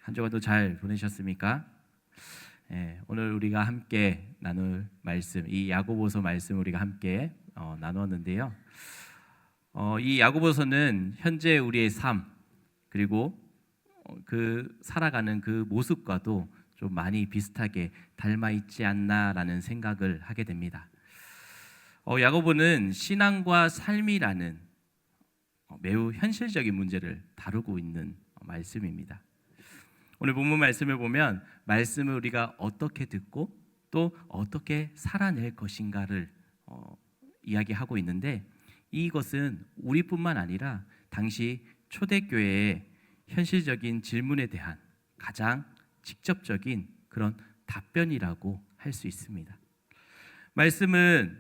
한 주간도 잘 보내셨습니까? 오늘 우리가 함께 나눌 말씀, 이 야고보서 말씀 우리가 함께 나누었는데요. 이 야고보서는 현재 우리의 삶 그리고 그 살아가는 그 모습과도 좀 많이 비슷하게 닮아 있지 않나라는 생각을 하게 됩니다. 야고보는 신앙과 삶이라는 매우 현실적인 문제를 다루고 있는 말씀입니다. 오늘 본문 말씀을 보면 말씀을 우리가 어떻게 듣고 또 어떻게 살아낼 것인가를 이야기하고 있는데, 이것은 우리뿐만 아니라 당시 초대교회의 현실적인 질문에 대한 가장 직접적인 그런 답변이라고 할 수 있습니다. 말씀은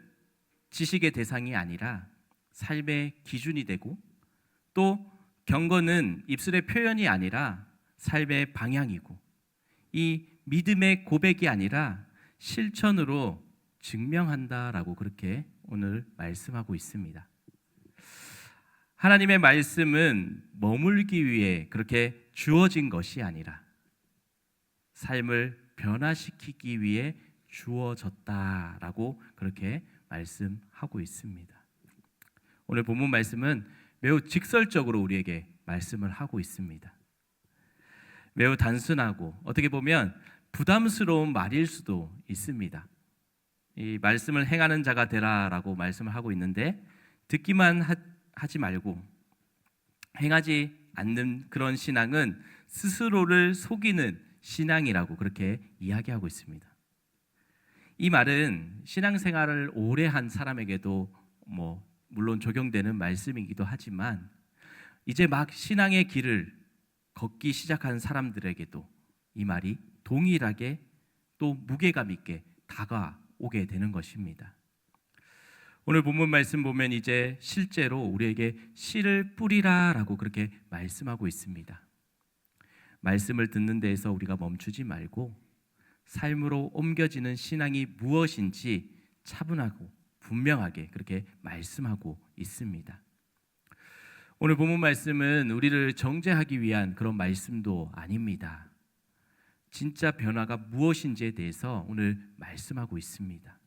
지식의 대상이 아니라 삶의 기준이 되고, 또 경건은 입술의 표현이 아니라 삶의 방향이고, 이 믿음의 고백이 아니라 실천으로 증명한다라고 그렇게 오늘 말씀하고 있습니다. 하나님의 말씀은 머물기 위해 그렇게 주어진 것이 아니라 삶을 변화시키기 위해 주어졌다라고 그렇게 말씀하고 있습니다. 오늘 본문 말씀은 매우 직설적으로 우리에게 말씀을 하고 있습니다. 매우 단순하고 어떻게 보면 부담스러운 말일 수도 있습니다. 이 말씀을 행하는 자가 되라라고 말씀을 하고 있는데, 듣기만 하지 말고 행하지 않는 그런 신앙은 스스로를 속이는 신앙이라고 그렇게 이야기하고 있습니다. 이 말은 신앙생활을 오래 한 사람에게도 물론 적용되는 말씀이기도 하지만, 이제 막 신앙의 길을 걷기 시작한 사람들에게도 이 말이 동일하게 또 무게감 있게 다가오게 되는 것입니다. 오늘 본문 말씀 보면 이제 실제로 우리에게 씨를 뿌리라라고 그렇게 말씀하고 있습니다. 말씀을 듣는 데에서 우리가 멈추지 말고 삶으로 옮겨지는 신앙이 무엇인지 차분하고 분명하게 그렇게 말씀하고 있습니다. 오늘 본문 말씀은 우리를 정죄하기 위한 그런 말씀도 아닙니다. 진짜 변화가 무엇인지에 대해서 오늘 말씀하고 있습니다.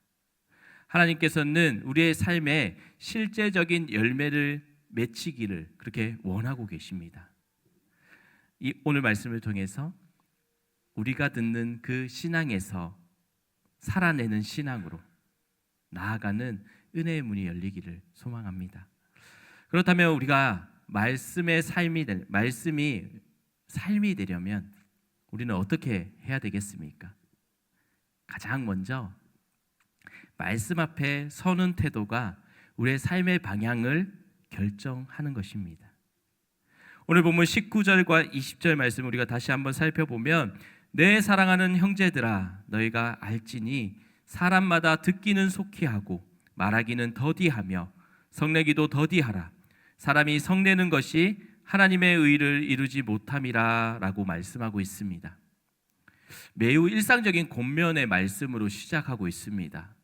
하나님께서는 우리의 삶에 실제적인 열매를 맺히기를 그렇게 원하고 계십니다. 이 오늘 말씀을 통해서 우리가 듣는 그 신앙에서 살아내는 신앙으로 나아가는 은혜의 문이 열리기를 소망합니다. 그렇다면 우리가 말씀이 삶이 되려면 우리는 어떻게 해야 되겠습니까? 가장 먼저 말씀 앞에 서는 태도가 우리의 삶의 방향을 결정하는 것입니다. 오늘 본문 19절과 20절 말씀 우리가 다시 한번 살펴보면, 내 사랑하는 형제들아 너희가 알지니 사람마다 듣기는 속히 하고 말하기는 더디하며 성내기도 더디하라. 사람이 성내는 것이 하나님의 의를 이루지 못함이라 라고 말씀하고 있습니다. 매우 일상적인 권면의 말씀으로 시작하고 있습니다.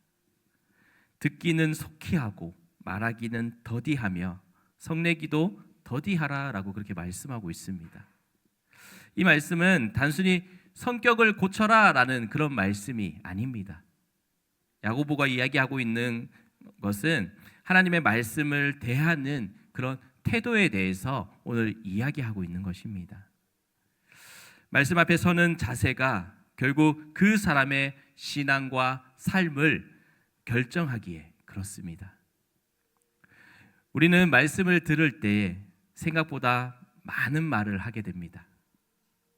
듣기는 속히 하고 말하기는 더디하며 성내기도 더디하라 라고 그렇게 말씀하고 있습니다. 이 말씀은 단순히 성격을 고쳐라 라는 그런 말씀이 아닙니다. 야고보가 이야기하고 있는 것은 하나님의 말씀을 대하는 그런 태도에 대해서 오늘 이야기하고 있는 것입니다. 말씀 앞에 서는 자세가 결국 그 사람의 신앙과 삶을 결정하기에 그렇습니다. 우리는 말씀을 들을 때 생각보다 많은 말을 하게 됩니다.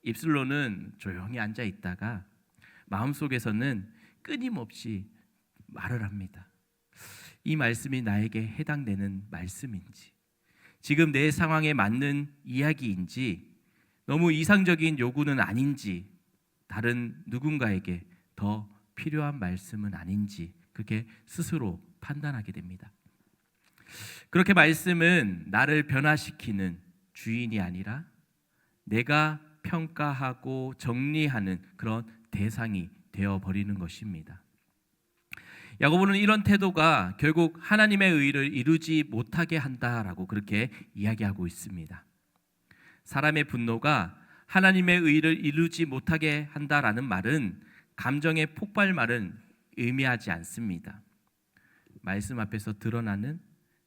입술로는 조용히 앉아 있다가 마음속에서는 끊임없이 말을 합니다. 이 말씀이 나에게 해당되는 말씀인지, 지금 내 상황에 맞는 이야기인지, 너무 이상적인 요구는 아닌지, 다른 누군가에게 더 필요한 말씀은 아닌지 그렇게 스스로 판단하게 됩니다. 그렇게 말씀은 나를 변화시키는 주인이 아니라 내가 평가하고 정리하는 그런 대상이 되어버리는 것입니다. 야고보는 이런 태도가 결국 하나님의 의를 이루지 못하게 한다라고 그렇게 이야기하고 있습니다. 사람의 분노가 하나님의 의를 이루지 못하게 한다라는 말은 감정의 폭발말은 의미하지 않습니다. 말씀 앞에서 드러나는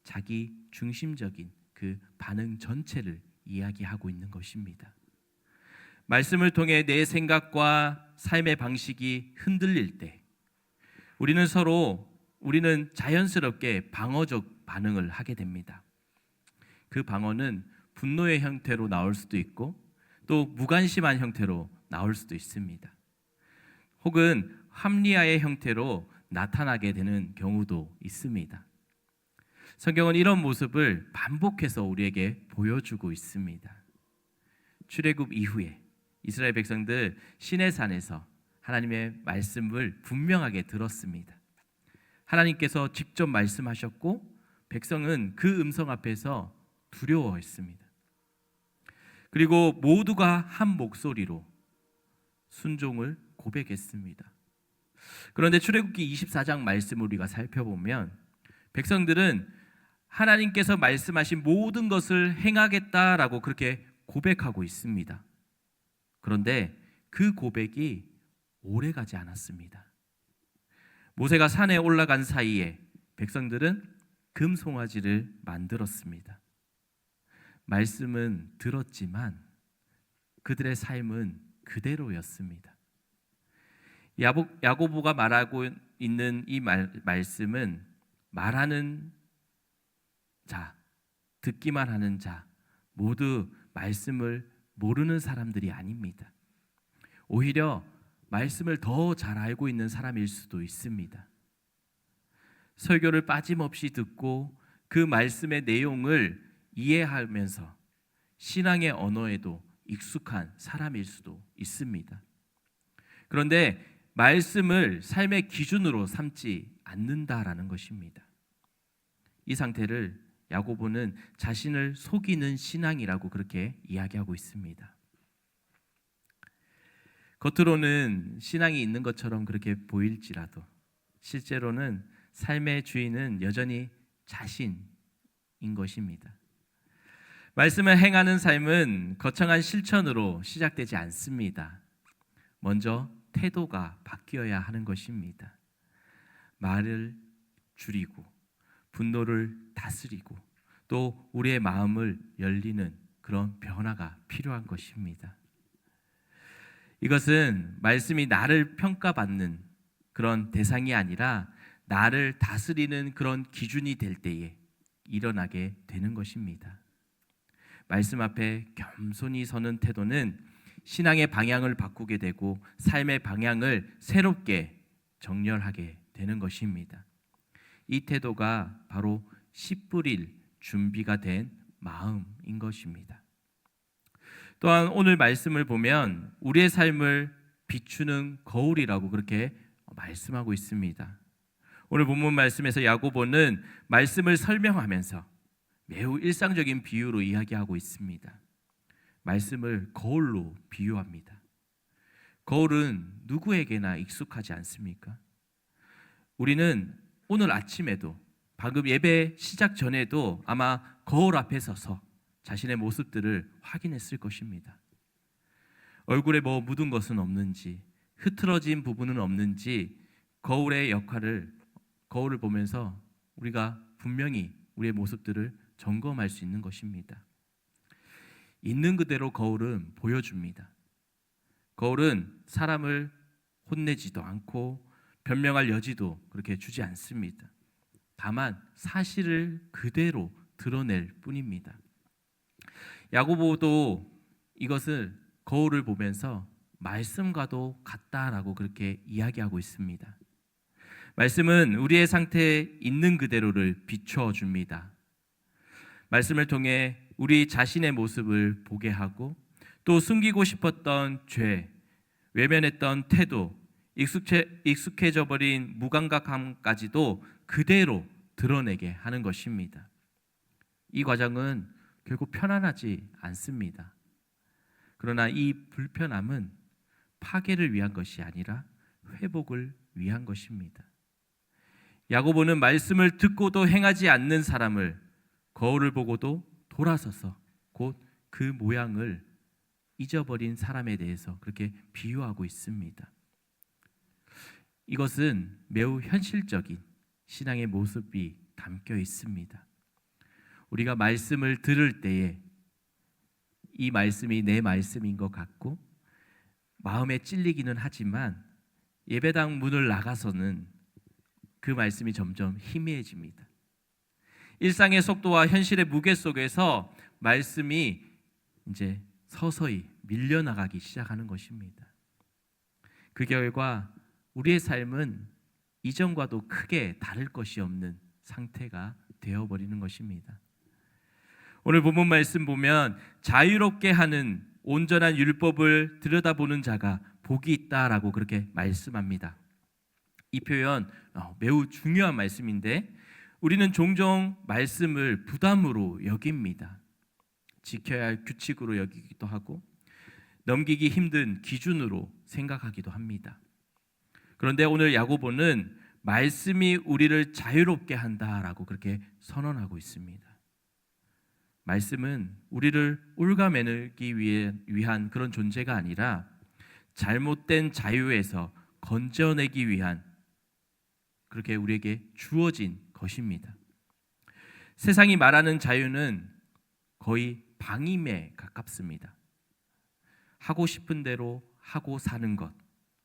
자기 중심적인 그 반응 전체를 이야기하고 있는 것입니다. 말씀을 통해 내 생각과 삶의 방식이 흔들릴 때 우리는 자연스럽게 방어적 반응을 하게 됩니다. 그 방어는 분노의 형태로 나올 수도 있고 또 무관심한 형태로 나올 수도 있습니다. 혹은 합리화의 형태로 나타나게 되는 경우도 있습니다. 성경은 이런 모습을 반복해서 우리에게 보여주고 있습니다. 출애굽 이후에 이스라엘 백성들 시내산에서 하나님의 말씀을 분명하게 들었습니다. 하나님께서 직접 말씀하셨고 백성은 그 음성 앞에서 두려워했습니다. 그리고 모두가 한 목소리로 순종을 고백했습니다. 그런데 출애굽기 24장 말씀을 우리가 살펴보면 백성들은 하나님께서 말씀하신 모든 것을 행하겠다라고 그렇게 고백하고 있습니다. 그런데 그 고백이 오래가지 않았습니다. 모세가 산에 올라간 사이에 백성들은 금송아지를 만들었습니다. 말씀은 들었지만 그들의 삶은 그대로였습니다. 야고보가 말하고 있는 이 말씀은 말하는 자, 듣기만 하는 자 모두 말씀을 모르는 사람들이 아닙니다. 오히려 말씀을 더 잘 알고 있는 사람일 수도 있습니다. 설교를 빠짐없이 듣고 그 말씀의 내용을 이해하면서 신앙의 언어에도 익숙한 사람일 수도 있습니다. 그런데 말씀을 삶의 기준으로 삼지 않는다라는 것입니다. 이 상태를 야고보는 자신을 속이는 신앙이라고 그렇게 이야기하고 있습니다. 겉으로는 신앙이 있는 것처럼 그렇게 보일지라도 실제로는 삶의 주인은 여전히 자신인 것입니다. 말씀을 행하는 삶은 거창한 실천으로 시작되지 않습니다. 먼저 태도가 바뀌어야 하는 것입니다. 말을 줄이고 분노를 다스리고 또 우리의 마음을 열리는 그런 변화가 필요한 것입니다. 이것은 말씀이 나를 평가받는 그런 대상이 아니라 나를 다스리는 그런 기준이 될 때에 일어나게 되는 것입니다. 말씀 앞에 겸손히 서는 태도는 신앙의 방향을 바꾸게 되고 삶의 방향을 새롭게 정렬하게 되는 것입니다. 이 태도가 바로 씨 뿌릴 준비가 된 마음인 것입니다. 또한 오늘 말씀을 보면 우리의 삶을 비추는 거울이라고 그렇게 말씀하고 있습니다. 오늘 본문 말씀에서 야고보는 말씀을 설명하면서 매우 일상적인 비유로 이야기하고 있습니다. 말씀을 거울로 비유합니다. 거울은 누구에게나 익숙하지 않습니까? 우리는 오늘 아침에도 방금 예배 시작 전에도 아마 거울 앞에 서서 자신의 모습들을 확인했을 것입니다. 얼굴에 뭐 묻은 것은 없는지, 흐트러진 부분은 없는지 거울을 보면서 우리가 분명히 우리의 모습들을 점검할 수 있는 것입니다. 있는 그대로 거울은 보여줍니다. 거울은 사람을 혼내지도 않고 변명할 여지도 그렇게 주지 않습니다. 다만 사실을 그대로 드러낼 뿐입니다. 야고보도 이것을 거울을 보면서 말씀과도 같다라고 그렇게 이야기하고 있습니다. 말씀은 우리의 상태에 있는 그대로를 비추어 줍니다. 말씀을 통해 우리 자신의 모습을 보게 하고 또 숨기고 싶었던 죄, 외면했던 태도, 익숙해져 버린 무감각함까지도 그대로 드러내게 하는 것입니다. 이 과정은 결국 편안하지 않습니다. 그러나 이 불편함은 파괴를 위한 것이 아니라 회복을 위한 것입니다. 야고보는 말씀을 듣고도 행하지 않는 사람을 거울을 보고도 돌아서서 곧 그 모양을 잊어버린 사람에 대해서 그렇게 비유하고 있습니다. 이것은 매우 현실적인 신앙의 모습이 담겨 있습니다. 우리가 말씀을 들을 때에 이 말씀이 내 말씀인 것 같고 마음에 찔리기는 하지만 예배당 문을 나가서는 그 말씀이 점점 희미해집니다. 일상의 속도와 현실의 무게 속에서 말씀이 이제 서서히 밀려나가기 시작하는 것입니다. 그 결과 우리의 삶은 이전과도 크게 다를 것이 없는 상태가 되어버리는 것입니다. 오늘 본문 말씀 보면 자유롭게 하는 온전한 율법을 들여다보는 자가 복이 있다라고 그렇게 말씀합니다. 이 표현 매우 중요한 말씀인데 우리는 종종 말씀을 부담으로 여깁니다. 지켜야 할 규칙으로 여기기도 하고 넘기기 힘든 기준으로 생각하기도 합니다. 그런데 오늘 야고보는 말씀이 우리를 자유롭게 한다라고 그렇게 선언하고 있습니다. 말씀은 우리를 올가매기 위한 그런 존재가 아니라 잘못된 자유에서 건져내기 위한 그렇게 우리에게 주어진 것입니다. 세상이 말하는 자유는 거의 방임에 가깝습니다. 하고 싶은 대로 하고 사는 것,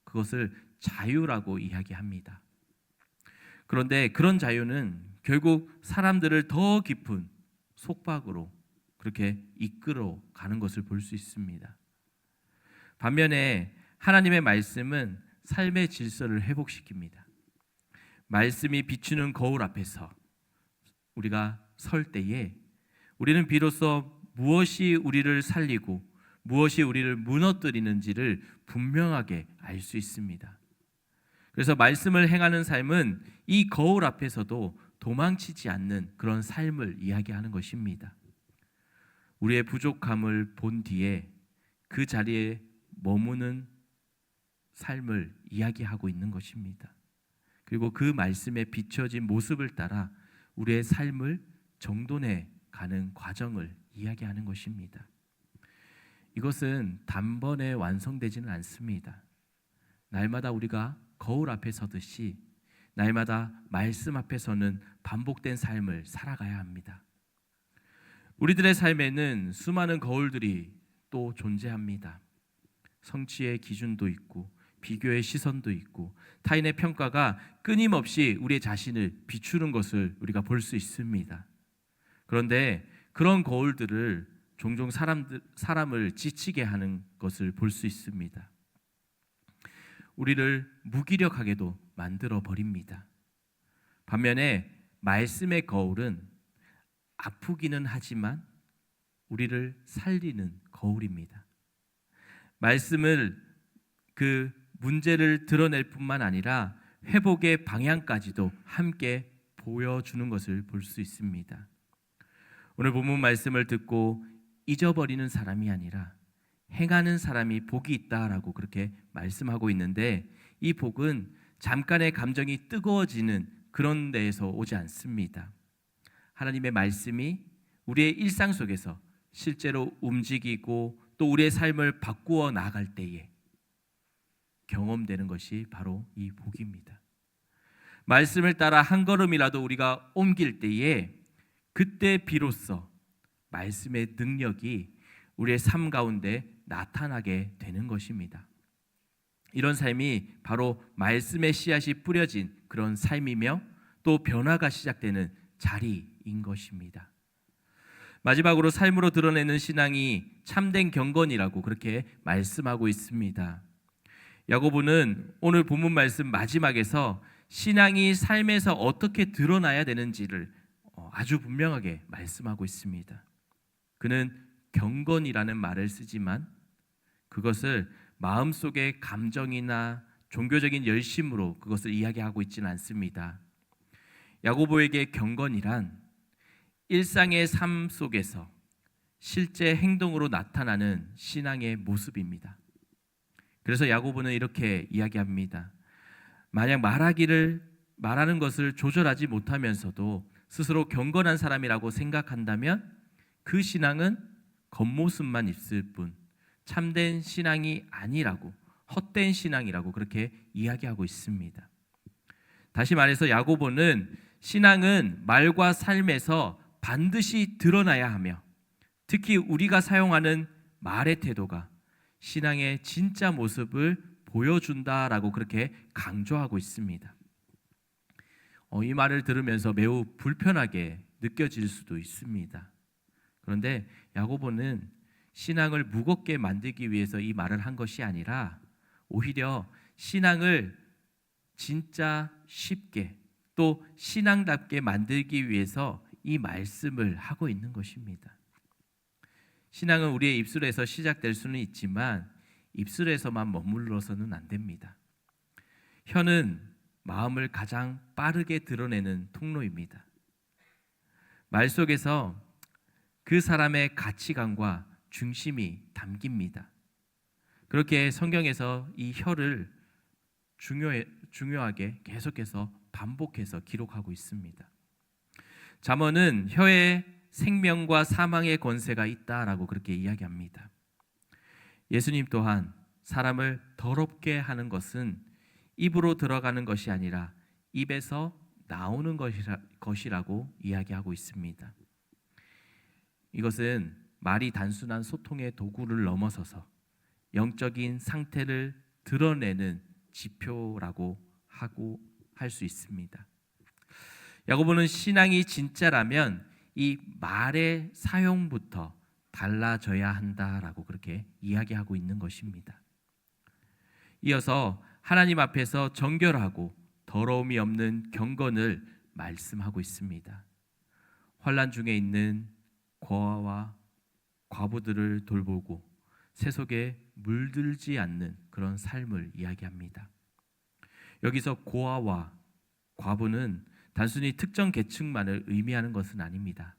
그것을 자유라고 이야기합니다. 그런데 그런 자유는 결국 사람들을 더 깊은 속박으로 그렇게 이끌어 가는 것을 볼 수 있습니다. 반면에 하나님의 말씀은 삶의 질서를 회복시킵니다. 말씀이 비추는 거울 앞에서 우리가 설 때에 우리는 비로소 무엇이 우리를 살리고 무엇이 우리를 무너뜨리는지를 분명하게 알 수 있습니다. 그래서 말씀을 행하는 삶은 이 거울 앞에서도 도망치지 않는 그런 삶을 이야기하는 것입니다. 우리의 부족함을 본 뒤에 그 자리에 머무는 삶을 이야기하고 있는 것입니다. 그리고 그 말씀에 비춰진 모습을 따라 우리의 삶을 정돈해 가는 과정을 이야기하는 것입니다. 이것은 단번에 완성되지는 않습니다. 날마다 우리가 거울 앞에 서듯이 날마다 말씀 앞에 서는 반복된 삶을 살아가야 합니다. 우리들의 삶에는 수많은 거울들이 또 존재합니다. 성취의 기준도 있고 비교의 시선도 있고 타인의 평가가 끊임없이 우리의 자신을 비추는 것을 우리가 볼 수 있습니다. 그런데 그런 거울들을 종종 사람을 지치게 하는 것을 볼 수 있습니다. 우리를 무기력하게도 만들어 버립니다. 반면에 말씀의 거울은 아프기는 하지만 우리를 살리는 거울입니다. 말씀을 그 문제를 드러낼 뿐만 아니라 회복의 방향까지도 함께 보여주는 것을 볼 수 있습니다. 오늘 본문 말씀을 듣고 잊어버리는 사람이 아니라 행하는 사람이 복이 있다라고 그렇게 말씀하고 있는데 이 복은 잠깐의 감정이 뜨거워지는 그런 데에서 오지 않습니다. 하나님의 말씀이 우리의 일상 속에서 실제로 움직이고 또 우리의 삶을 바꾸어 나갈 때에 경험되는 것이 바로 이 복입니다. 말씀을 따라 한 걸음이라도 우리가 옮길 때에 그때 비로소 말씀의 능력이 우리의 삶 가운데 나타나게 되는 것입니다. 이런 삶이 바로 말씀의 씨앗이 뿌려진 그런 삶이며 또 변화가 시작되는 자리인 것입니다. 마지막으로 삶으로 드러내는 신앙이 참된 경건이라고 그렇게 말씀하고 있습니다. 야고보는 오늘 본문 말씀 마지막에서 신앙이 삶에서 어떻게 드러나야 되는지를 아주 분명하게 말씀하고 있습니다. 그는 경건이라는 말을 쓰지만 그것을 마음속의 감정이나 종교적인 열심으로 그것을 이야기하고 있지는 않습니다. 야고보에게 경건이란 일상의 삶 속에서 실제 행동으로 나타나는 신앙의 모습입니다. 그래서 야고보는 이렇게 이야기합니다. 만약 말하는 것을 조절하지 못하면서도 스스로 경건한 사람이라고 생각한다면 그 신앙은 겉모습만 있을 뿐 참된 신앙이 아니라고, 헛된 신앙이라고 그렇게 이야기하고 있습니다. 다시 말해서 야고보는 신앙은 말과 삶에서 반드시 드러나야 하며, 특히 우리가 사용하는 말의 태도가 신앙의 진짜 모습을 보여준다라고 그렇게 강조하고 있습니다. 이 말을 들으면서 매우 불편하게 느껴질 수도 있습니다. 그런데 야고보는 신앙을 무겁게 만들기 위해서 이 말을 한 것이 아니라 오히려 신앙을 진짜 쉽게 또 신앙답게 만들기 위해서 이 말씀을 하고 있는 것입니다. 신앙은 우리의 입술에서 시작될 수는 있지만 입술에서만 머물러서는 안 됩니다. 혀는 마음을 가장 빠르게 드러내는 통로입니다. 말 속에서 그 사람의 가치관과 중심이 담깁니다. 그렇게 성경에서 이 혀를 중요하게 계속해서 반복해서 기록하고 있습니다. 잠언은 혀에 생명과 사망의 권세가 있다라고 그렇게 이야기합니다. 예수님 또한 사람을 더럽게 하는 것은 입으로 들어가는 것이 아니라 입에서 나오는 것이라고 이야기하고 있습니다. 이것은 말이 단순한 소통의 도구를 넘어서서 영적인 상태를 드러내는 지표라고 할 수 있습니다. 야고보는 신앙이 진짜라면 이 말의 사용부터 달라져야 한다라고 그렇게 이야기하고 있는 것입니다. 이어서 하나님 앞에서 정결하고 더러움이 없는 경건을 말씀하고 있습니다. 환난 중에 있는 고아와 과부들을 돌보고 세속에 물들지 않는 그런 삶을 이야기합니다. 여기서 고아와 과부는 단순히 특정 계층만을 의미하는 것은 아닙니다.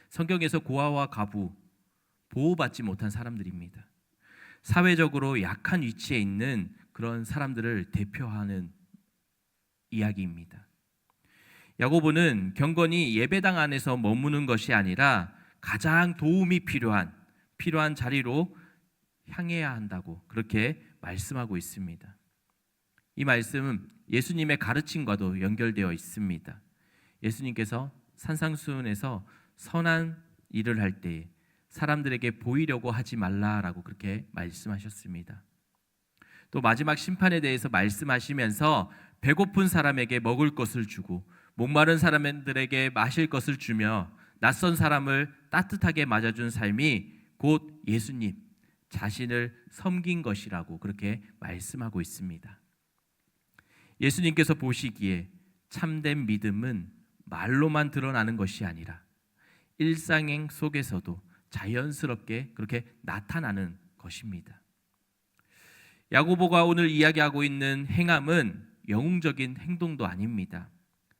성경에서 고아와 과부, 보호받지 못한 사람들입니다. 사회적으로 약한 위치에 있는 그런 사람들을 대표하는 이야기입니다. 야고보는 경건이 예배당 안에서 머무는 것이 아니라 가장 도움이 필요한 자리로 향해야 한다고 그렇게 말씀하고 있습니다. 이 말씀은 예수님의 가르침과도 연결되어 있습니다. 예수님께서 산상수훈에서 선한 일을 할 때 사람들에게 보이려고 하지 말라라고 그렇게 말씀하셨습니다. 또 마지막 심판에 대해서 말씀하시면서 배고픈 사람에게 먹을 것을 주고 목마른 사람들에게 마실 것을 주며 낯선 사람을 따뜻하게 맞아준 삶이 곧 예수님 자신을 섬긴 것이라고 그렇게 말씀하고 있습니다. 예수님께서 보시기에 참된 믿음은 말로만 드러나는 것이 아니라 일상행 속에서도 자연스럽게 그렇게 나타나는 것입니다. 야고보가 오늘 이야기하고 있는 행함은 영웅적인 행동도 아닙니다.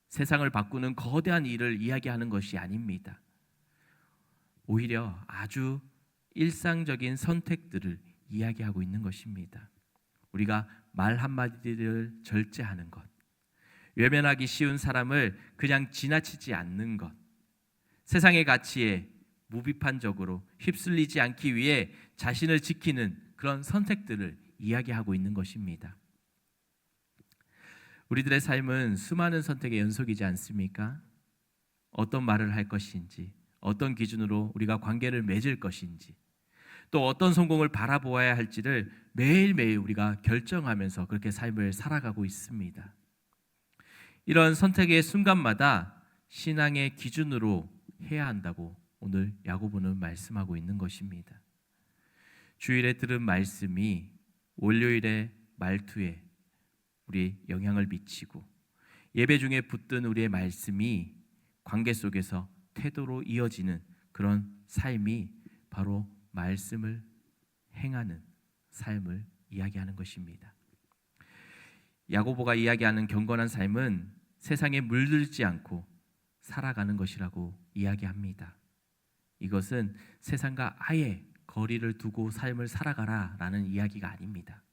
세상을 바꾸는 거대한 일을 이야기하는 것이 아닙니다. 오히려 아주 일상적인 선택들을 이야기하고 있는 것입니다. 우리가 말 한마디를 절제하는 것, 외면하기 쉬운 사람을 그냥 지나치지 않는 것, 세상의 가치에 무비판적으로 휩쓸리지 않기 위해 자신을 지키는 그런 선택들을 이야기하고 있는 것입니다. 우리들의 삶은 수많은 선택의 연속이지 않습니까? 어떤 말을 할 것인지, 어떤 기준으로 우리가 관계를 맺을 것인지, 또 어떤 성공을 바라보아야 할지를 매일매일 우리가 결정하면서 그렇게 삶을 살아가고 있습니다. 이런 선택의 순간마다 신앙의 기준으로 해야 한다고 오늘 야고보는 말씀하고 있는 것입니다. 주일에 들은 말씀이 월요일의 말투에 우리 영향을 미치고 예배 중에 붙든 우리의 말씀이 관계 속에서 태도로 이어지는 그런 삶이 바로 말씀을 행하는 삶을 이야기하는 것입니다. 야고보가 이야기하는 경건한 삶은 세상에 물들지 않고 살아가는 것이라고 이야기합니다. 이것은 세상과 아예 거리를 두고 삶을 살아가라라는 이야기가 아닙니다.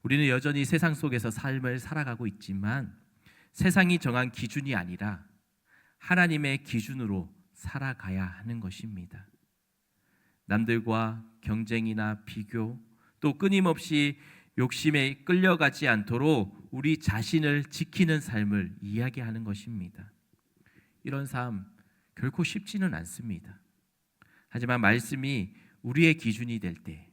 우리는 여전히 세상 속에서 삶을 살아가고 있지만 세상이 정한 기준이 아니라 하나님의 기준으로 살아가야 하는 것입니다. 남들과 경쟁이나 비교, 또 끊임없이 욕심에 끌려가지 않도록 우리 자신을 지키는 삶을 이야기하는 것입니다. 이런 삶 결코 쉽지는 않습니다. 하지만 말씀이 우리의 기준이 될 때,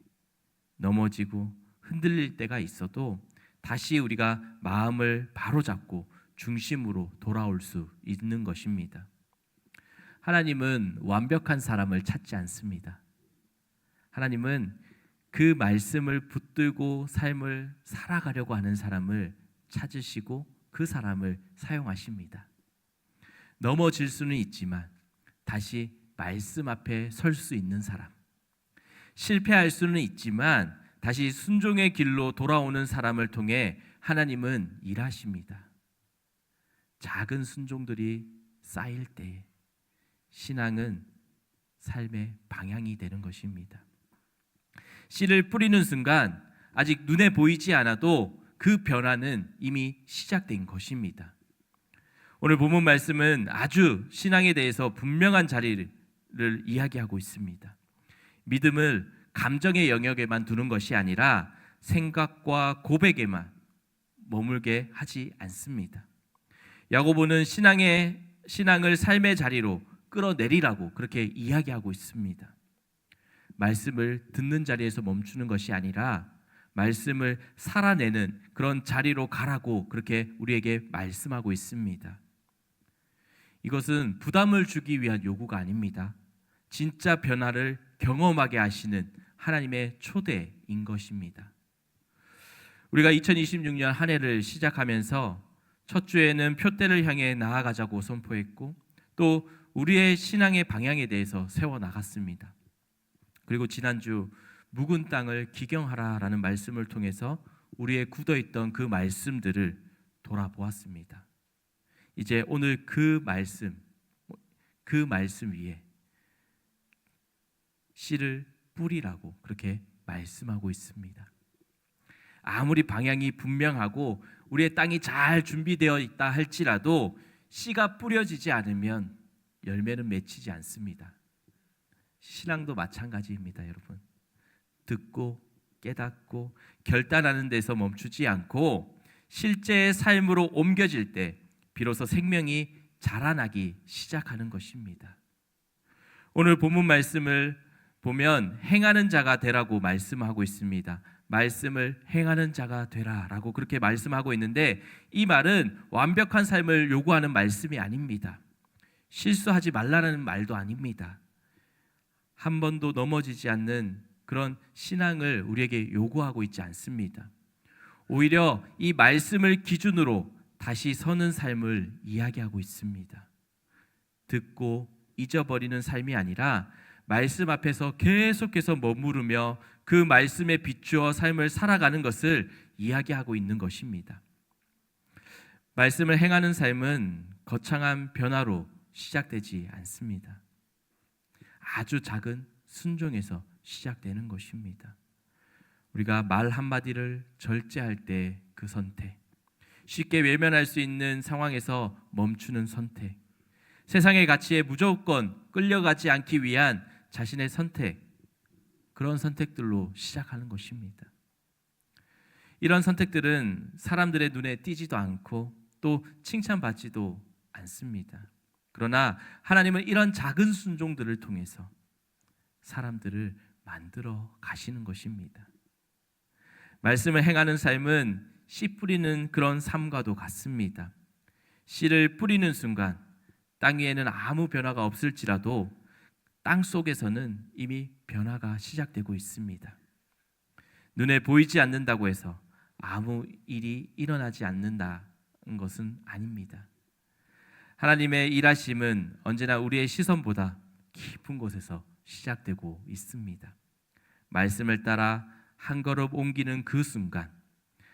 넘어지고 흔들릴 때가 있어도 다시 우리가 마음을 바로잡고 중심으로 돌아올 수 있는 것입니다. 하나님은 완벽한 사람을 찾지 않습니다. 하나님은 그 말씀을 붙들고 삶을 살아가려고 하는 사람을 찾으시고 그 사람을 사용하십니다. 넘어질 수는 있지만 다시 말씀 앞에 설 수 있는 사람, 실패할 수는 있지만 다시 순종의 길로 돌아오는 사람을 통해 하나님은 일하십니다. 작은 순종들이 쌓일 때 신앙은 삶의 방향이 되는 것입니다. 씨를 뿌리는 순간 아직 눈에 보이지 않아도 그 변화는 이미 시작된 것입니다. 오늘 본문 말씀은 아주 신앙에 대해서 분명한 자리를 이야기하고 있습니다. 믿음을 감정의 영역에만 두는 것이 아니라 생각과 고백에만 머물게 하지 않습니다. 야고보는 신앙을 삶의 자리로 끌어내리라고 그렇게 이야기하고 있습니다. 말씀을 듣는 자리에서 멈추는 것이 아니라 말씀을 살아내는 그런 자리로 가라고 그렇게 우리에게 말씀하고 있습니다. 이것은 부담을 주기 위한 요구가 아닙니다. 진짜 변화를 경험하게 하시는 하나님의 초대인 것입니다. 우리가 2026년 한 해를 시작하면서 첫 주에는 표대를 향해 나아가자고 선포했고 또 우리의 신앙의 방향에 대해서 세워나갔습니다. 그리고 지난주 묵은 땅을 기경하라라는 말씀을 통해서 우리의 굳어있던 그 말씀들을 돌아보았습니다. 이제 오늘 그 말씀 위에 씨를 뿌리라고 그렇게 말씀하고 있습니다. 아무리 방향이 분명하고 우리의 땅이 잘 준비되어 있다 할지라도 씨가 뿌려지지 않으면 열매는 맺히지 않습니다. 신앙도 마찬가지입니다, 여러분. 듣고 깨닫고 결단하는 데서 멈추지 않고 실제의 삶으로 옮겨질 때 비로소 생명이 자라나기 시작하는 것입니다. 오늘 본문 말씀을 보면 행하는 자가 되라고 말씀하고 있습니다. 말씀을 행하는 자가 되라라고 그렇게 말씀하고 있는데 이 말은 완벽한 삶을 요구하는 말씀이 아닙니다. 실수하지 말라는 말도 아닙니다. 한 번도 넘어지지 않는 그런 신앙을 우리에게 요구하고 있지 않습니다. 오히려 이 말씀을 기준으로 다시 서는 삶을 이야기하고 있습니다. 듣고 잊어버리는 삶이 아니라 말씀 앞에서 계속해서 머무르며 그 말씀에 비추어 삶을 살아가는 것을 이야기하고 있는 것입니다. 말씀을 행하는 삶은 거창한 변화로 시작되지 않습니다. 아주 작은 순종에서 시작되는 것입니다. 우리가 말 한마디를 절제할 때 그 선택, 쉽게 외면할 수 있는 상황에서 멈추는 선택, 세상의 가치에 무조건 끌려가지 않기 위한 자신의 선택, 그런 선택들로 시작하는 것입니다. 이런 선택들은 사람들의 눈에 띄지도 않고 또 칭찬받지도 않습니다. 그러나 하나님은 이런 작은 순종들을 통해서 사람들을 만들어 가시는 것입니다. 말씀을 행하는 삶은 씨 뿌리는 그런 삶과도 같습니다. 씨를 뿌리는 순간 땅 위에는 아무 변화가 없을지라도 땅 속에서는 이미 변화가 시작되고 있습니다. 눈에 보이지 않는다고 해서 아무 일이 일어나지 않는다는 것은 아닙니다. 하나님의 일하심은 언제나 우리의 시선보다 깊은 곳에서 시작되고 있습니다. 말씀을 따라 한 걸음 옮기는 그 순간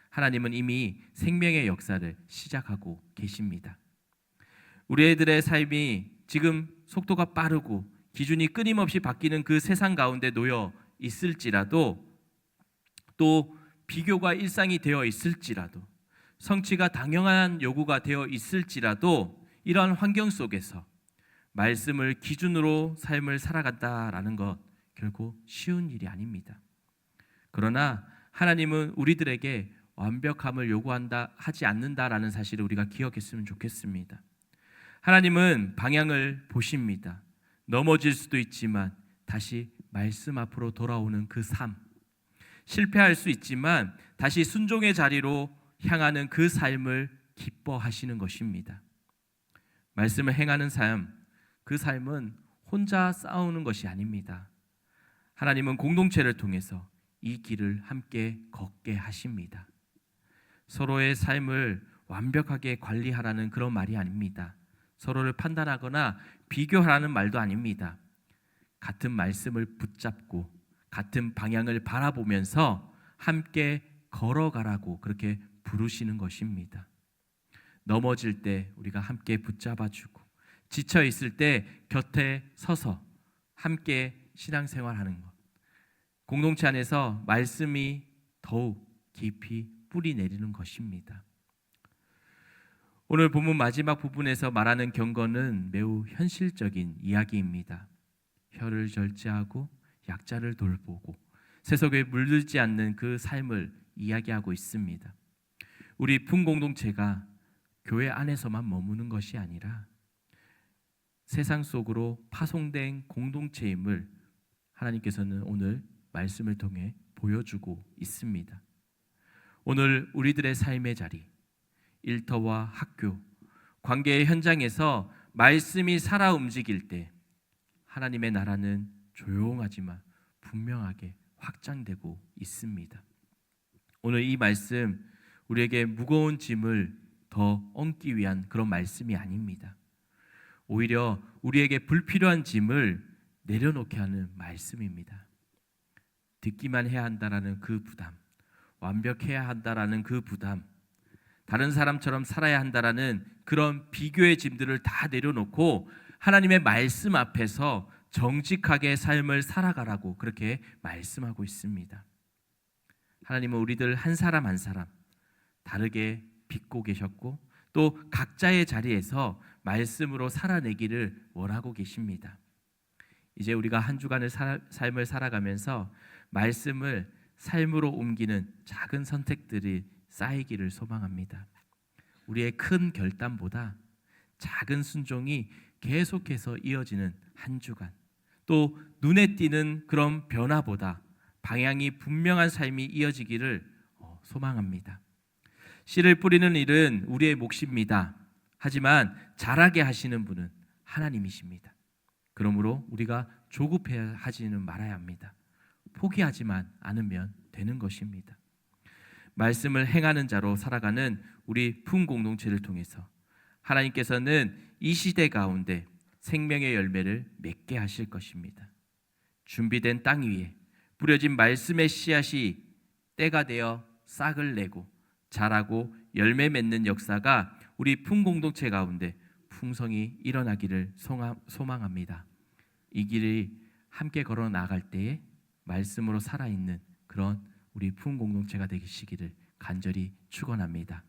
하나님은 이미 생명의 역사를 시작하고 계십니다. 우리들의 삶이 지금 속도가 빠르고 기준이 끊임없이 바뀌는 그 세상 가운데 놓여 있을지라도 또 비교가 일상이 되어 있을지라도 성취가 당연한 요구가 되어 있을지라도 이러한 환경 속에서 말씀을 기준으로 삶을 살아간다라는 것 결코 쉬운 일이 아닙니다. 그러나 하나님은 우리들에게 완벽함을 하지 않는다라는 사실을 우리가 기억했으면 좋겠습니다. 하나님은 방향을 보십니다. 넘어질 수도 있지만 다시 말씀 앞으로 돌아오는 그 삶, 실패할 수 있지만 다시 순종의 자리로 향하는 그 삶을 기뻐하시는 것입니다. 말씀을 행하는 삶, 그 삶은 혼자 싸우는 것이 아닙니다. 하나님은 공동체를 통해서 이 길을 함께 걷게 하십니다. 서로의 삶을 완벽하게 관리하라는 그런 말이 아닙니다. 서로를 판단하거나 비교하라는 말도 아닙니다. 같은 말씀을 붙잡고 같은 방향을 바라보면서 함께 걸어가라고 그렇게 부르시는 것입니다. 넘어질 때 우리가 함께 붙잡아주고 지쳐 있을 때 곁에 서서 함께 신앙생활하는 것, 공동체 안에서 말씀이 더욱 깊이 뿌리 내리는 것입니다. 오늘 본문 마지막 부분에서 말하는 경건은 매우 현실적인 이야기입니다. 혀를 절제하고 약자를 돌보고 세속에 물들지 않는 그 삶을 이야기하고 있습니다. 우리 풍공동체가 교회 안에서만 머무는 것이 아니라 세상 속으로 파송된 공동체임을 하나님께서는 오늘 말씀을 통해 보여주고 있습니다. 오늘 우리들의 삶의 자리, 일터와 학교, 관계의 현장에서 말씀이 살아 움직일 때 하나님의 나라는 조용하지만 분명하게 확장되고 있습니다. 오늘 이 말씀 우리에게 무거운 짐을 더 얹기 위한 그런 말씀이 아닙니다. 오히려 우리에게 불필요한 짐을 내려놓게 하는 말씀입니다. 듣기만 해야 한다라는 그 부담, 완벽해야 한다라는 그 부담, 다른 사람처럼 살아야 한다라는 그런 비교의 짐들을 다 내려놓고 하나님의 말씀 앞에서 정직하게 삶을 살아가라고 그렇게 말씀하고 있습니다. 하나님은 우리들 한 사람 한 사람 다르게 빚고 계셨고 또 각자의 자리에서 말씀으로 살아내기를 원하고 계십니다. 이제 우리가 한 주간의 삶을 살아가면서 말씀을 삶으로 옮기는 작은 선택들이 쌓이기를 소망합니다. 우리의 큰 결단보다 작은 순종이 계속해서 이어지는 한 주간, 또 눈에 띄는 그런 변화보다 방향이 분명한 삶이 이어지기를 소망합니다. 씨를 뿌리는 일은 우리의 몫입니다. 하지만 자라게 하시는 분은 하나님이십니다. 그러므로 우리가 조급해하지는 말아야 합니다. 포기하지만 않으면 되는 것입니다. 말씀을 행하는 자로 살아가는 우리 풍공동체를 통해서 하나님께서는 이 시대 가운데 생명의 열매를 맺게 하실 것입니다. 준비된 땅 위에 뿌려진 말씀의 씨앗이 때가 되어 싹을 내고 자라고 열매 맺는 역사가 우리 풍공동체 가운데 풍성히 일어나기를 소망합니다. 이 길이 함께 걸어 나갈 때에 말씀으로 살아있는 그런 우리 풍공동체가 되시기를 간절히 축원합니다.